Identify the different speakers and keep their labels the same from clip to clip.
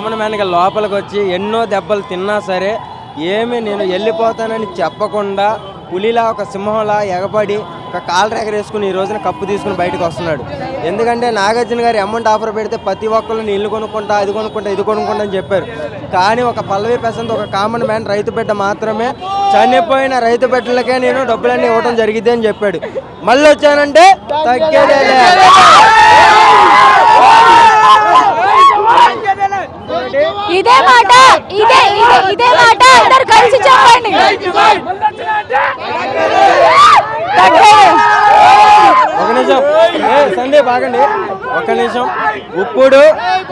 Speaker 1: Common మ్యాన్గా లోపలికి వచ్చి ఎన్నో దెబ్బలు తిన్నా సరే ఏమి నేను వెళ్ళిపోతానని చెప్పకుండా పులిలా ఒక సింహంలా ఎగబడి ఒక కాలర్ ఎగరేసుకుని ఈ రోజున కప్పు తీసుకుని బయటకు వస్తున్నాడు. ఎందుకంటే నాగార్జున గారు అమౌంట్ ఆఫర్ పెడితే ప్రతి ఒక్కళ్ళు ఇల్లు కొనుక్కుంటా, అది కొనుక్కుంటా, ఇది కొనుక్కుంటా అని చెప్పారు. కానీ ఒక పల్లవి ప్రశాంత్ ఒక కామన్ మ్యాన్ రైతు బిడ్డ మాత్రమే చనిపోయిన రైతు బిడ్డలకే నేను డబ్బులన్నీ ఇవ్వడం జరిగింది అని చెప్పాడు. మళ్ళీ వచ్చానంటే తగ్గేదేలే.
Speaker 2: ఇదే మాట ఇదే మాట అందరు కలిసి చెప్పండి.
Speaker 1: ఒక నిమిషం సందీప్ ఆగండి, ఒక నిమిషం. ఇప్పుడు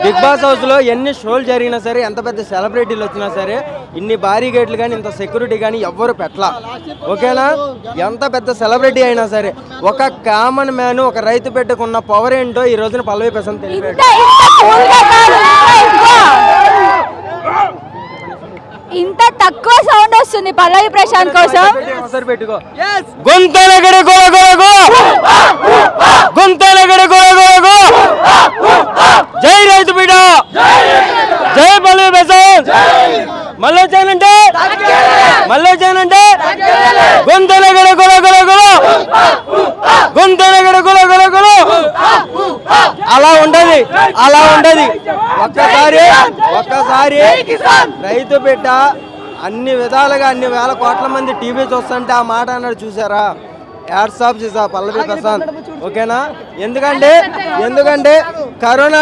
Speaker 1: బిగ్ బాస్ హౌస్ లో ఎన్ని షోలు జరిగినా సరే, ఎంత పెద్ద సెలబ్రిటీలు వచ్చినా సరే, ఇన్ని భారీ గేట్లు కానీ ఇంత సెక్యూరిటీ కానీ ఎవ్వరు పెట్టలా. ఓకేనా? ఎంత పెద్ద సెలబ్రిటీ అయినా సరే ఒక కామన్ మ్యాన్ ఒక రైతు పెట్టుకున్న పవర్ ఏంటో ఈ రోజున పల్లవి ప్రశాంత్ తెలిపాడు.
Speaker 2: ఇంత తక్కువ సౌండ్ వస్తుంది పల్లవి ప్రశాంత్ కోసం.
Speaker 1: పెట్టుకో గుంతలగడ గొలగొలగో, గుంతలగడ గొలగొలగో. జై రైతు బిడ్డ, జై పల్లవి ప్రశాంత్. మళ్ళీ వచ్చానంటే గుంతలగడ గొలగొలగో, గుంతలగడ గొలగొలగో. అలా ఉండదు. ఒక్కసారి రైతు బిడ్డ అన్ని విధాలుగా అన్ని వేల కోట్ల మంది టీవీ చూస్తుంటే ఆ మాట అన్నాడు, చూసారా? హ్యాట్స్ ఆఫ్ చేసా పల్లవి ప్రశాంత్. ఓకేనా? ఎందుకంటే కరోనా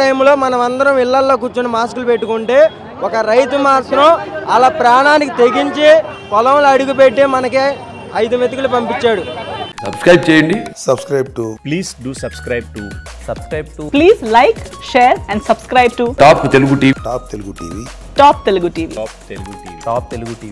Speaker 1: టైంలో మనం అందరం ఇళ్లల్లో కూర్చొని మాస్కులు పెట్టుకుంటే ఒక రైతు మాత్రం అలా ప్రాణానికి తెగించి పొలంలో అడుగు పెట్టి మనకి 5 మెతుకులు పంపించాడు.
Speaker 3: సబ్స్క్రైబ్ చేయండి.
Speaker 4: Please like, share and subscribe to
Speaker 3: top Telugu TV.
Speaker 4: Top Telugu TV.